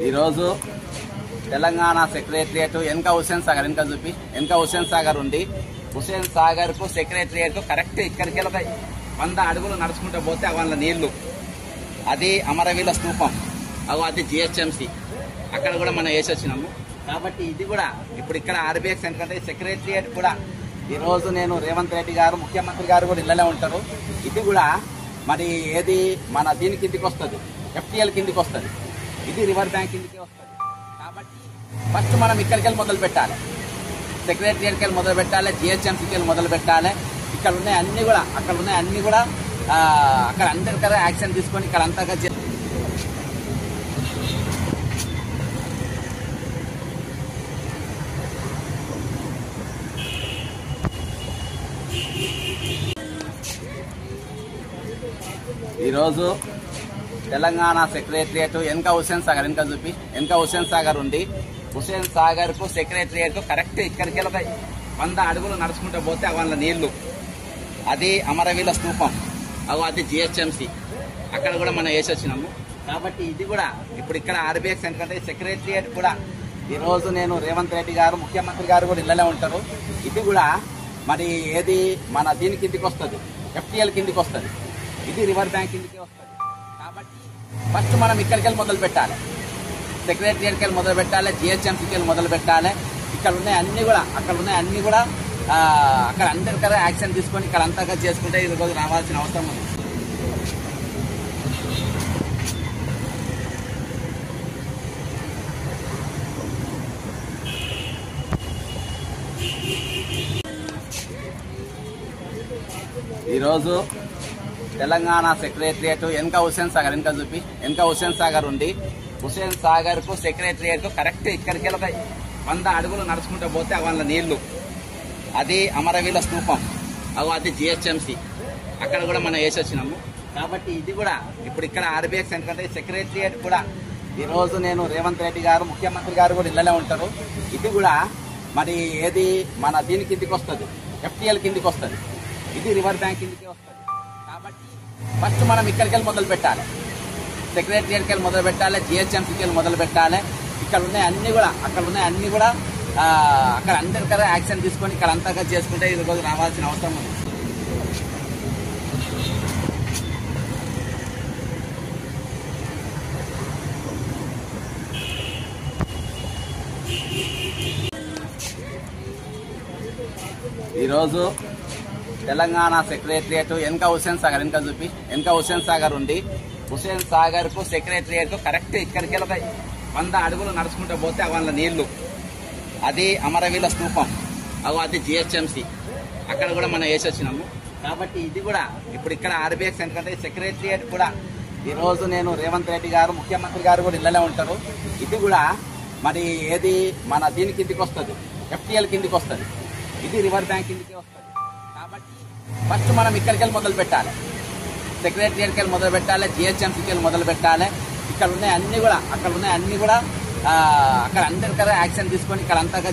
ఈరోజు తెలంగాణ సెక్రటరియట్ వెనక హుస్సేన్ సాగర్ వెనక హుస్సేన్ సాగర్ ఉంది. హుస్సేన్ సాగర్ కు సెక్రటరియట్ కు కరెక్ట్ ఇక్కడికి ఒక 100 అడుగులు నడుచుకుంటూ పోతే వాళ్ళ నీళ్లు, అది అమరవీల స్తూపం, అది జిహెచ్ఎంసి, అక్కడ కూడా మనం వేసి వచ్చినాము. కాబట్టి ఇది కూడా ఇప్పుడు ఇక్కడ ఆర్బీఎక్స్ ఎందుకంటే సెక్రటరియట్ కూడా ఈరోజు నేను రేవంత్ రెడ్డి గారు ముఖ్యమంత్రి గారు కూడా ఇళ్లనే ఉంటారు. ఇది కూడా మరి ఏది మన దీని కిందికి వస్తుంది, ఎఫ్టీఎల్ కిందికి వస్తుంది, ఇది రివర్ బ్యాంక్ కిందికి వస్తుంది. కాబట్టి ఫస్ట్ మనం ఇక్కడికి వెళ్ళి మొదలు పెట్టాలి, సెక్రటరియట్కి వెళ్ళి మొదలు పెట్టాలి, జిహెచ్ఎంసీకి వెళ్ళి మొదలు పెట్టాలి. ఇక్కడ ఉన్నాయి అన్ని కూడా, అక్కడ ఉన్నాయి అన్ని కూడా అక్కడ అందరికీ యాక్షన్ తీసుకొని ఇక్కడ అంతగా ఈరోజు తెలంగాణ సెక్రటరియట్ వెనక హుస్సేన్ సాగర్ ఉంది. హుస్సేన్ సాగర్ కు సెక్రటరియట్ కు కరెక్ట్ ఇక్కడికి ఒక 100 అడుగులు నడుచుకుంటూ పోతే వాళ్ళ నీళ్లు, అది అమరవీల స్తూపం, అది జిహెచ్ఎంసి, అక్కడ కూడా మనం వేసి వచ్చినాము. కాబట్టి ఇది కూడా ఇప్పుడు ఇక్కడ ఆర్బీఎక్స్ ఎందుకంటే సెక్రటరియట్ కూడా ఈరోజు నేను రేవంత్ రెడ్డి గారు ముఖ్యమంత్రి గారు కూడా ఇళ్లనే ఉంటారు. ఇది కూడా మరి ఏది మన దీని కిందికి వస్తుంది, ఎఫ్టీఎల్ కిందికి వస్తుంది, ఇది రివర్ బ్యాంక్ కిందికి వస్తుంది. కాబట్టి ఫస్ట్ మనం ఇక్కడికి వెళ్ళి మొదలు పెట్టాలి, సెక్రటరియట్కి వెళ్ళి మొదలు పెట్టాలి, జిహెచ్ఎంసీకి వెళ్ళి మొదలు పెట్టాలి. ఇక్కడ ఉన్నాయి అన్ని కూడా, అక్కడ ఉన్నాయి అన్ని కూడా అక్కడ అందరికీ యాక్షన్ తీసుకొని ఇక్కడ అంతగా చేసుకుంటే ఈ రోజు రావాల్సిన అవసరం ఉంది. ఈరోజు తెలంగాణ సెక్రటరియట్ వెనక హుస్సేన్ సాగర్ ఉంది. హుస్సేన్ సాగర్ కు సెక్రటరియట్ కు కరెక్ట్ ఇక్కడికి ఒక 100 అడుగులు నడుచుకుంటూ పోతే వాళ్ళ నీళ్లు, అది అమరవీల స్తూపం, అది జిహెచ్ఎంసి, అక్కడ కూడా మనం వేసి వచ్చినాము. కాబట్టి ఇది కూడా ఇప్పుడు ఇక్కడ ఆర్బీఎక్స్ ఎందుకంటే సెక్రటరియట్ కూడా ఈరోజు నేను రేవంత్ రెడ్డి గారు ముఖ్యమంత్రి గారు కూడా ఇళ్లనే ఉంటారు. ఇది కూడా మరి ఏది మన దీని కిందికి వస్తుంది, ఎఫ్టీఎల్ కిందికి వస్తుంది, ఇది రివర్ బ్యాంక్ కిందికి వస్తుంది. కాబట్టి ఫస్ట్ మనం ఇక్కడికి వెళ్ళి మొదలు పెట్టాలి, సెక్రటరియట్కి వెళ్ళి మొదలు పెట్టాలి, జిహెచ్ఎంసీకి వెళ్ళి మొదలు పెట్టాలి. ఇక్కడ ఉన్నాయి అన్ని కూడా, అక్కడ ఉన్నాయి అన్ని కూడా అక్కడ అందరికీ యాక్షన్ తీసుకొని ఇక్కడ అంతగా చేసుకుంటే ఈ రోజు రావాల్సిన అవసరం ఉంది. ఈరోజు తెలంగాణ సెక్రటరియట్ వెనక హుస్సేన్ సాగర్ ఉంది. హుస్సేన్ సాగర్ కు సెక్రటరియట్ కు కరెక్ట్ ఇక్కడికి ఒక 100 అడుగులు నడుచుకుంటూ పోతే వాళ్ళ నీళ్లు, అది అమరవీల స్తూపం, అది జిహెచ్ఎంసి, అక్కడ కూడా మనం వేసి వచ్చినాము. కాబట్టి ఇది కూడా ఇప్పుడు ఇక్కడ ఆర్బీఎక్స్ ఎందుకంటే సెక్రటరియట్ కూడా ఈరోజు నేను రేవంత్ రెడ్డి గారు ముఖ్యమంత్రి గారు కూడా ఇళ్లనే ఉంటారు. ఇది కూడా మరి ఏది మన దీని కిందికి వస్తుంది, ఎఫ్టీఎల్ కిందికి వస్తుంది, ఇది రివర్ బ్యాంక్ కిందికి వస్తుంది. కాబట్టి ఫస్ట్ మనం ఇక్కడికి వెళ్ళి మొదలు పెట్టాలి, సెక్రటరియట్కి వెళ్ళి మొదలు పెట్టాలి, జిహెచ్ఎంసీకి వెళ్ళి మొదలు పెట్టాలి. ఇక్కడ ఉన్నాయి అన్ని కూడా, అక్కడ ఉన్నాయి అన్ని కూడా అక్కడ అందరికీ యాక్షన్ తీసుకొని ఇక్కడ అంతగా